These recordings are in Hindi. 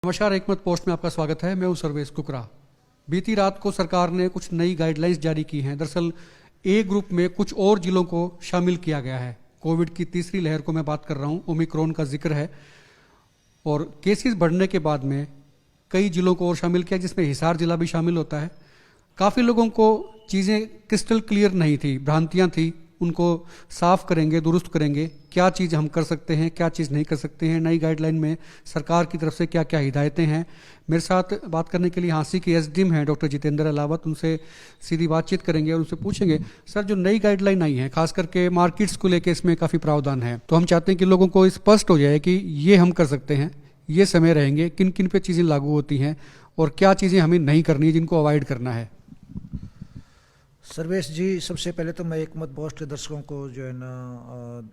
नमस्कार, एकमत पोस्ट में आपका स्वागत है। मैं हूं सर्वेश कुकरा। बीती रात को सरकार ने कुछ नई गाइडलाइंस जारी की हैं। दरअसल ए ग्रुप में कुछ और जिलों को शामिल किया गया है। कोविड की तीसरी लहर को मैं बात कर रहा हूं, ओमिक्रॉन का जिक्र है और केसेस बढ़ने के बाद में कई जिलों को और शामिल किया, जिसमें हिसार जिला भी शामिल होता है। काफ़ी लोगों को चीज़ें क्रिस्टल क्लियर नहीं थी, भ्रांतियां थी, उनको साफ करेंगे, दुरुस्त करेंगे। क्या चीज़ हम कर सकते हैं, क्या चीज़ नहीं कर सकते हैं, नई गाइडलाइन में सरकार की तरफ से क्या क्या हिदायतें हैं। मेरे साथ बात करने के लिए हाँसी के एसडीएम हैं डॉक्टर जितेंद्र अलावत। उनसे सीधी बातचीत करेंगे और उनसे पूछेंगे, सर जो नई गाइडलाइन आई है, खास करके मार्केट्स को लेकर इसमें काफ़ी प्रावधान है, तो हम चाहते हैं कि लोगों को स्पष्ट हो जाए कि ये हम कर सकते हैं, ये समय रहेंगे, किन किन पे चीज़ें लागू होती हैं और क्या चीज़ें हमें नहीं करनी है, जिनको अवॉइड करना है। सर्वेश जी, सबसे पहले तो मैं एकमत पोस्ट के दर्शकों को जो है ना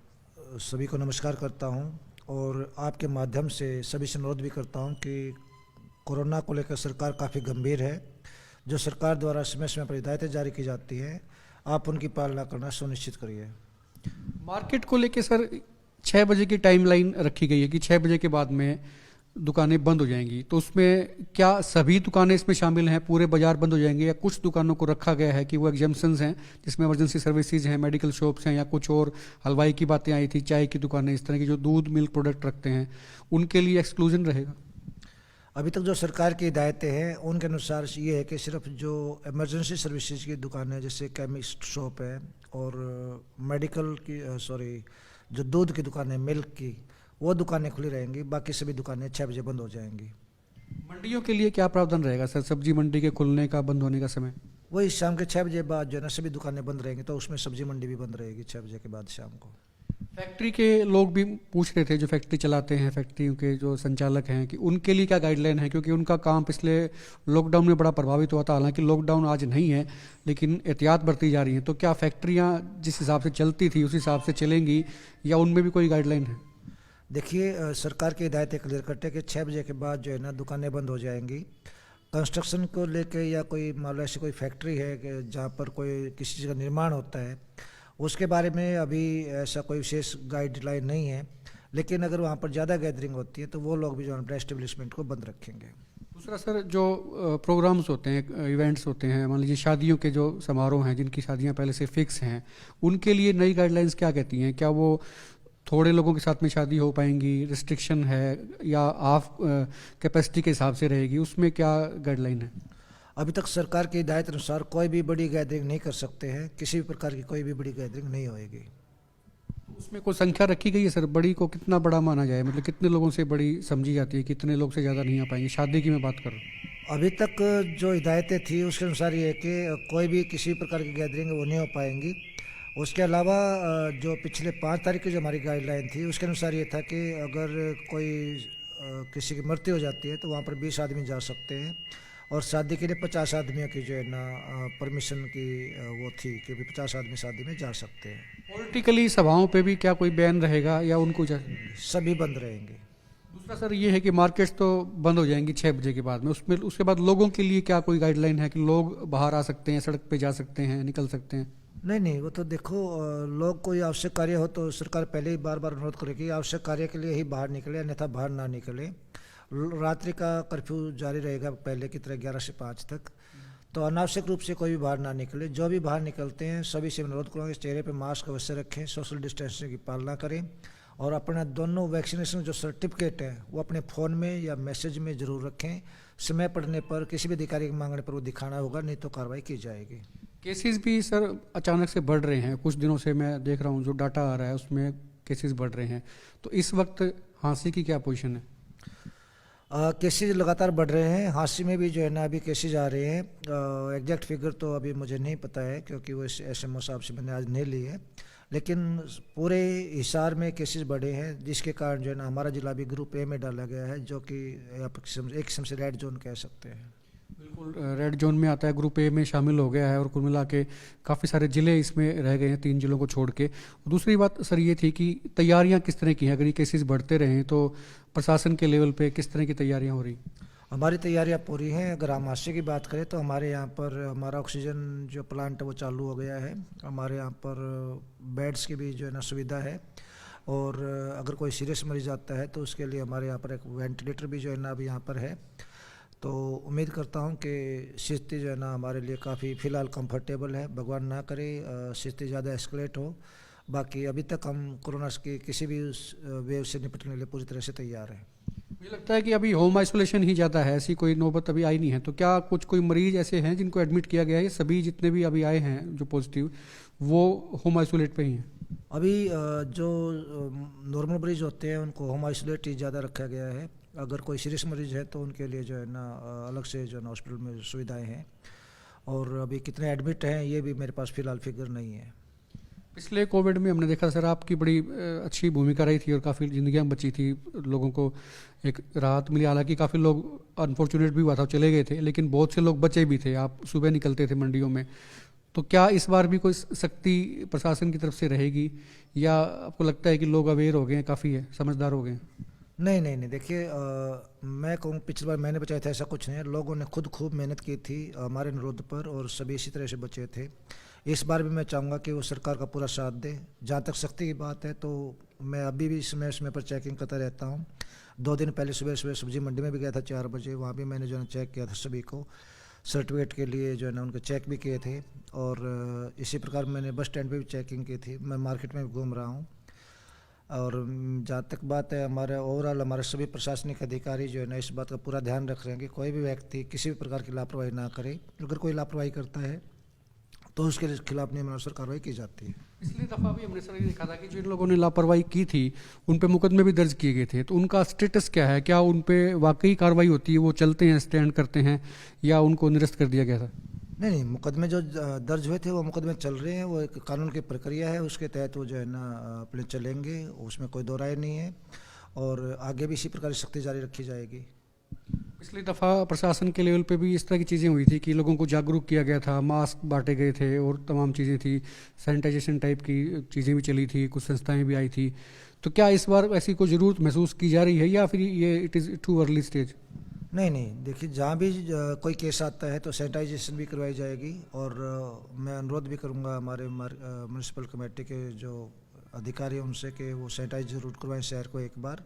सभी को नमस्कार करता हूं और आपके माध्यम से सभी से अनुरोध भी करता हूं कि कोरोना को लेकर सरकार काफ़ी गंभीर है। जो सरकार द्वारा समय समय पर हिदायतें जारी की जाती हैं, आप उनकी पालना करना सुनिश्चित करिए। मार्केट को लेके सर 6 बजे की टाइमलाइन रखी गई है कि 6 बजे के बाद में दुकानें बंद हो जाएंगी, तो उसमें क्या सभी दुकानें इसमें शामिल हैं, पूरे बाजार बंद हो जाएंगे, या कुछ दुकानों को रखा गया है कि वो एग्जाम्पशंस हैं जिसमें इमरजेंसी सर्विसेज हैं, मेडिकल शॉप्स हैं, या कुछ और हलवाई की बातें आई थी, चाय की दुकानें, इस तरह की जो दूध मिल्क प्रोडक्ट रखते हैं, उनके लिए एक्सक्लूजन रहेगा? अभी तक जो सरकार की हिदायतें हैं उनके अनुसार ये है कि सिर्फ जो इमरजेंसी सर्विसेज की दुकानें जैसे केमिस्ट शॉप है और मेडिकल की जो दूध की दुकानें, मिल्क की, वो दुकानें खुली रहेंगी। बाकी सभी दुकानें 6 बजे बंद हो जाएंगी। मंडियों के लिए क्या प्रावधान रहेगा सर, सब्जी मंडी के खुलने का, बंद होने का समय? वही शाम के 6 बजे बाद जो है ना सभी दुकानें बंद रहेंगी, तो उसमें सब्जी मंडी भी बंद रहेगी 6 बजे के बाद शाम को। फैक्ट्री के लोग भी पूछ रहे थे, जो फैक्ट्री चलाते हैं, फैक्ट्रियों के जो संचालक हैं, कि उनके लिए क्या गाइडलाइन है, क्योंकि उनका काम पिछले लॉकडाउन में बड़ा प्रभावित हुआ था। हालांकि लॉकडाउन आज नहीं है, लेकिन एहतियात बरती जा रही है। तो क्या फैक्ट्रियां जिस हिसाब से चलती थी उस हिसाब से चलेंगी, या उनमें भी कोई गाइडलाइन है? देखिए, सरकार की हिदायतें क्लियर करते हैं कि 6 बजे के बाद जो है ना दुकानें बंद हो जाएंगी। कंस्ट्रक्शन को लेके या कोई मान लो ऐसी कोई फैक्ट्री है कि जहाँ पर कोई किसी चीज़ का निर्माण होता है, उसके बारे में अभी ऐसा कोई विशेष गाइडलाइन नहीं है। लेकिन अगर वहाँ पर ज़्यादा गैदरिंग होती है तो वो लोग भी जो है एस्टेब्लिशमेंट को बंद रखेंगे। दूसरा सर, जो प्रोग्राम्स होते हैं, इवेंट्स होते हैं, मान लीजिए शादियों के जो समारोह हैं, जिनकी शादियां पहले से फिक्स हैं, उनके लिए नई गाइडलाइंस क्या कहती हैं? क्या वो थोड़े लोगों के साथ में शादी हो पाएंगी, रिस्ट्रिक्शन है, या हाफ कैपेसिटी के हिसाब से रहेगी, उसमें क्या गाइडलाइन है? अभी तक सरकार की हिदायत अनुसार कोई भी बड़ी गैदरिंग नहीं कर सकते हैं। किसी भी प्रकार की कोई भी बड़ी गैदरिंग नहीं होएगी। उसमें कोई संख्या रखी गई है सर? बड़ी को कितना बड़ा माना जाए, मतलब कितने लोगों से बड़ी समझी जाती है, कितने लोग से ज़्यादा नहीं आ पाएंगे? शादी की मैं बात कर रहा हूँ। अभी तक जो हिदायतें थी उसके अनुसार ये है कि कोई भी किसी प्रकार की गैदरिंग वो नहीं हो पाएंगी। उसके अलावा जो पिछले 5 तारीख की जो हमारी गाइडलाइन थी उसके अनुसार ये था कि अगर कोई किसी की मृत्यु हो जाती है तो वहाँ पर 20 आदमी जा सकते हैं, और शादी के लिए 50 आदमियों की जो है ना परमिशन की वो थी कि भी 50 आदमी शादी में जा सकते हैं। पॉलिटिकली सभाओं पे भी क्या कोई बैन रहेगा, या उनको सभी बंद रहेंगे। दूसरा सर ये है कि मार्केट्स तो बंद हो जाएंगी 6 बजे के बाद में, उसमें उसके बाद लोगों के लिए क्या कोई गाइडलाइन है कि लोग बाहर आ सकते हैं, सड़क पे जा सकते हैं, निकल सकते हैं? नहीं नहीं, वो तो देखो, लोग कोई आवश्यक कार्य हो तो सरकार पहले ही बार बार अनुरोध करेगी आवश्यक कार्य के लिए ही बाहर निकले, अन्यथा बाहर ना निकले। रात्रि का कर्फ्यू जारी रहेगा पहले की तरह 11 से 5 तक। तो अनावश्यक रूप से कोई भी बाहर ना निकले। जो भी बाहर निकलते हैं सभी से अनुरोध करूँगा चेहरे पे मास्क अवश्य रखें, सोशल डिस्टेंसिंग की पालना करें, और अपना दोनों वैक्सीनेशन जो सर्टिफिकेट है वो अपने फ़ोन में या मैसेज में ज़रूर रखें। समय पड़ने पर किसी भी अधिकारी के मांगने पर वो दिखाना होगा, नहीं तो कार्रवाई की जाएगी। केसेस भी सर अचानक से बढ़ रहे हैं, कुछ दिनों से मैं देख रहा हूँ, जो डाटा आ रहा है उसमें केसेस बढ़ रहे हैं। तो इस वक्त हाँसी की क्या पोजीशन है? केसेज लगातार बढ़ रहे हैं। हाँसी में भी जो है ना अभी केसेज आ रहे हैं। एग्जैक्ट फिगर तो अभी मुझे नहीं पता है, क्योंकि वो एसएमओ साहब से मैंने आज नहीं ली है। लेकिन पूरे हिसार में केसेस बढ़े हैं, जिसके कारण जो है ना हमारा जिला भी ग्रुप ए में डाला गया है, जो कि एक किस्म से रेड जोन कह सकते हैं। बिल्कुल रेड जोन में आता है, ग्रुप ए में शामिल हो गया है, और कुल मिला के काफ़ी सारे ज़िले इसमें रह गए हैं, 3 जिलों को छोड़ के। दूसरी बात सर ये थी कि तैयारियां किस तरह की हैं? अगर ये केसेस बढ़ते रहें तो प्रशासन के लेवल पे किस तरह की तैयारियां हो रही? हमारी तैयारियां पूरी हैं। अगर हम हादसे की बात करें तो हमारे यहाँ पर हमारा ऑक्सीजन जो प्लांट है वो चालू हो गया है। हमारे यहाँ पर बेड्स की भी जो है ना सुविधा है। और अगर कोई सीरियस मरीज आता है तो उसके लिए हमारे यहाँ पर एक वेंटिलेटर भी जो है ना अभी यहाँ पर है। तो उम्मीद करता हूँ कि स्थिति जो है ना हमारे लिए काफ़ी फ़िलहाल कंफर्टेबल है। भगवान ना करे स्थिति ज़्यादा एस्केलेट हो। बाकी अभी तक हम कोरोना की किसी भी वेव से निपटने के लिए पूरी तरह से तैयार हैं। मुझे लगता है कि अभी होम आइसोलेशन ही ज़्यादा है, ऐसी कोई नौबत अभी आई नहीं है। तो क्या कुछ कोई मरीज ऐसे हैं जिनको एडमिट किया गया है? सभी जितने भी अभी आए हैं जो पॉजिटिव, वो होम आइसोलेट पे ही हैं? अभी जो नॉर्मल मरीज होते हैं उनको होम आइसोलेट ही ज़्यादा रखा गया है। अगर कोई सीरियस मरीज है तो उनके लिए जो है ना अलग से जो है ना हॉस्पिटल में सुविधाएं हैं। और अभी कितने एडमिट हैं ये भी मेरे पास फ़िलहाल फिगर नहीं है। पिछले कोविड में हमने देखा सर, आपकी बड़ी अच्छी भूमिका रही थी और काफ़ी जिंदगियां बची थी, लोगों को एक राहत मिली। हालांकि काफ़ी लोग अनफॉर्चुनेट भी हुआ था, चले गए थे, लेकिन बहुत से लोग बचे भी थे। आप सुबह निकलते थे मंडियों में। तो क्या इस बार भी कोई सख्ती प्रशासन की तरफ से रहेगी, या आपको लगता है कि लोग अवेयर हो गए हैं, काफ़ी है, समझदार हो गए हैं? नहीं नहीं नहीं, देखिए मैं कहूँ पिछली बार मैंने बचाया था ऐसा कुछ नहीं है। लोगों ने खुद खूब मेहनत की थी हमारे अनुरोध पर और सभी इसी तरह से बचे थे। इस बार भी मैं चाहूँगा कि वो सरकार का पूरा साथ दे। जहाँ तक सख्ती की बात है तो मैं अभी भी समय समय पर चेकिंग करता रहता हूँ। 2 दिन पहले सुबह सुबह सब्जी मंडी में भी गया था 4 बजे। वहाँ भी मैंने जो है चेक किया था सभी को, सर्टिफिकेट के लिए जो है ना उनके चेक भी किए थे। और इसी प्रकार मैंने बस स्टैंड पे भी चेकिंग की थी। मैं मार्केट में भी घूम रहा हूँ। और जहाँ तक बात है हमारे ओवरऑल हमारे सभी प्रशासनिक अधिकारी जो है ना इस बात का पूरा ध्यान रख रहे हैं कि कोई भी व्यक्ति किसी भी प्रकार की लापरवाही ना करे। अगर कोई लापरवाही करता है तो उसके खिलाफ नियमानुसार कार्रवाई की जाती है। पिछली दफ़ा भी हमने सर ये देखा था कि जिन लोगों ने लापरवाही की थी उन पे मुकदमे भी दर्ज किए गए थे। तो उनका स्टेटस क्या है? क्या उन पे वाकई कार्रवाई होती है, वो चलते हैं, स्टैंड करते हैं, या उनको निरस्त कर दिया गया था? नहीं नहीं, मुकदमे जो दर्ज हुए थे वो मुकदमे चल रहे हैं। वो एक कानून की प्रक्रिया है, उसके तहत वो जो है ना अपने चलेंगे, उसमें कोई दो राय नहीं है। और आगे भी इसी प्रकार की सख्ती जारी रखी जाएगी। पिछली दफ़ा प्रशासन के लेवल पे भी इस तरह की चीज़ें हुई थी कि लोगों को जागरूक किया गया था, मास्क बांटे गए थे और तमाम चीज़ें थी, सैनिटाइजेशन टाइप की चीज़ें भी चली थी, कुछ संस्थाएं भी आई थी। तो क्या इस बार ऐसी कोई ज़रूरत महसूस की जा रही है, या फिर ये it is too early stage? नहीं नहीं, देखिए जहाँ भी कोई केस आता है तो सैनिटाइजेशन भी करवाई जाएगी। और मैं अनुरोध भी करूँगा हमारे म्यूनसिपल कमेटी के जो अधिकारी हैं उनसे कि वो सैनिटाइज जरूर करवाएं शहर को एक बार,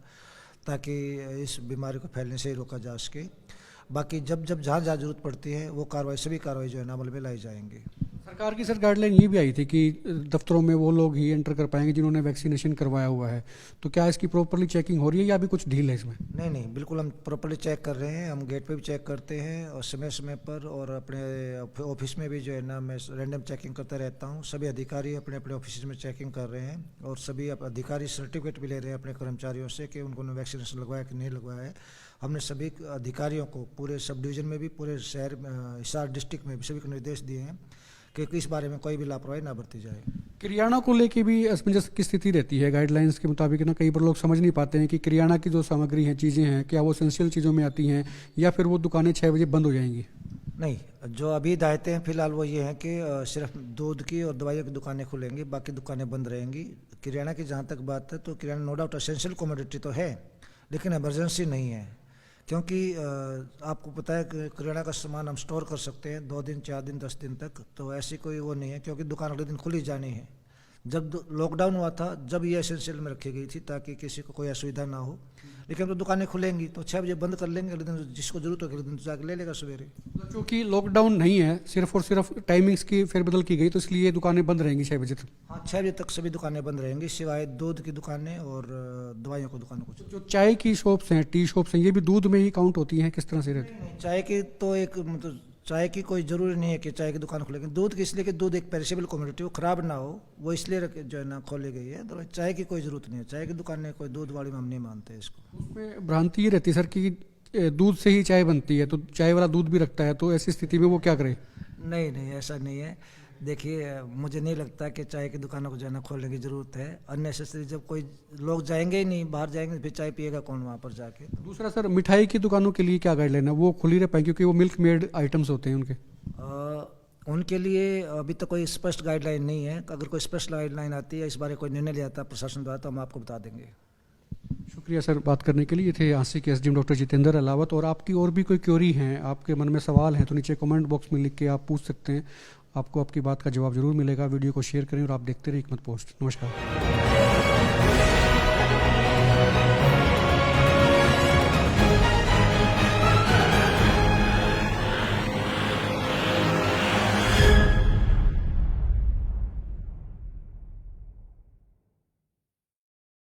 ताकि इस बीमारी को फैलने से ही रोका जा सके। बाकी जब जब जहाँ जहाँ जरूरत पड़ती है वो सभी कार्रवाई जो है ना अमल में लाई जाएंगी। सरकार की सर गाइडलाइन ये भी आई थी कि दफ्तरों में वो लोग ही एंटर कर पाएंगे जिन्होंने वैक्सीनेशन करवाया हुआ है। तो क्या इसकी प्रॉपरली चेकिंग हो रही है, या अभी कुछ ढील है इसमें? नहीं नहीं, बिल्कुल हम प्रॉपरली चेक कर रहे हैं। हम गेट पे भी चेक करते हैं और समय समय पर, और अपने ऑफिस में भी जो है ना मैं रैंडम चेकिंग करता रहता हूँ। सभी अधिकारी अपने अपने ऑफिस में चेकिंग कर रहे हैं और सभी अधिकारी सर्टिफिकेट भी ले रहे हैं अपने कर्मचारियों से कि उन्होंने वैक्सीनेशन लगवाया कि नहीं लगवाया है। हमने सभी अधिकारियों को पूरे सब डिवीज़न में भी, पूरे शहर हिसार डिस्ट्रिक्ट में भी सभी को निर्देश दिए हैं कि इस बारे में कोई भी लापरवाही ना बरती जाए। किरियाना को लेके भी असमंजस की स्थिति रहती है गाइडलाइंस के मुताबिक ना। कई बार लोग समझ नहीं पाते हैं कि किरियाना की जो सामग्री है, चीज़ें हैं, क्या वो एसेंशियल चीज़ों में आती हैं, या फिर वो दुकानें 6 बजे बंद हो जाएंगी? नहीं, जो अभी हिदायतें हैं फिलहाल वो ये हैं कि सिर्फ दूध की और दवाइयों की दुकानें खुलेंगी, बाकी दुकानें बंद रहेंगी। किराना की जहाँ तक बात है तो किराना नो डाउट एसेंशियल कमोडिटी तो है, लेकिन इमरजेंसी नहीं है। क्योंकि आपको पता है कि किराना का सामान हम स्टोर कर सकते हैं 2 दिन, 4 दिन, 10 दिन तक। तो ऐसी कोई वो नहीं है, क्योंकि दुकान अगले दिन खुली जानी है। जब लॉकडाउन हुआ था जब ये एसेंशियल में रखी गई थी ताकि किसी को कोई असुविधा ना हो। लेकिन तो दुकानें खुलेंगी तो 6 बजे बंद कर लेंगे, अगले दिन जिसको जरूरत हो अगले दिन जाकर ले लेगा सवेरे। क्योंकि लॉकडाउन नहीं है, सिर्फ और सिर्फ टाइमिंग्स की फेरबदल की गई, तो इसलिए दुकानें बंद रहेंगी 6 बजे तक। हाँ, 6 बजे तक सभी दुकानें बंद रहेंगी सिवाय दूध की दुकानें और दवाइयों की दुकानों को। जो चाय की शॉप्स हैं, टी शॉप्स हैं, ये भी दूध में ही काउंट होती हैं? किस तरह से रहती है? चाय की तो एक मतलब चाय की कोई ज़रूरी नहीं है कि चाय की दुकान खुलेगी। दूध की इसलिए कि दूध एक पेरिशेबल कमोडिटी, वो ख़राब ना हो, वो इसलिए जो है ना खोली गई है। तो चाय की कोई ज़रूरत नहीं है। चाय की दुकान कोई दूध वाली में हम नहीं मानते इसको। उसमें भ्रांति ये रहती है सर कि दूध से ही चाय बनती है, तो चाय वाला दूध भी रखता है, तो ऐसी स्थिति में वो क्या करे? नहीं नहीं, ऐसा नहीं है। देखिए, मुझे नहीं लगता कि चाय की दुकानों को जो है ना खोलने की ज़रूरत है अननेसेसरी। जब कोई लोग जाएंगे ही नहीं, बाहर जाएंगे फिर चाय पिएगा कौन वहाँ पर जाके। दूसरा सर, मिठाई की दुकानों के लिए क्या गाइडलाइन है? वो खुली रह पाए क्योंकि वो मिल्क मेड आइटम्स होते हैं उनके? उनके लिए अभी तक कोई स्पष्ट गाइडलाइन नहीं है। अगर कोई स्पष्ट गाइडलाइन आती है, इस बारे कोई निर्णय लिया था प्रशासन द्वारा, तो हम आपको बता देंगे। शुक्रिया सर बात करने के लिए। ये थे झांसी के एसडीएम डॉक्टर जितेंद्र अलावत। और आपकी और भी कोई क्वेरी हैं, आपके मन में सवाल हैं, तो नीचे कमेंट बॉक्स में लिख के आप पूछ सकते हैं। आपको आपकी बात का जवाब जरूर मिलेगा। वीडियो को शेयर करें और आप देखते रहिए हिकमत पोस्ट। नमस्कार।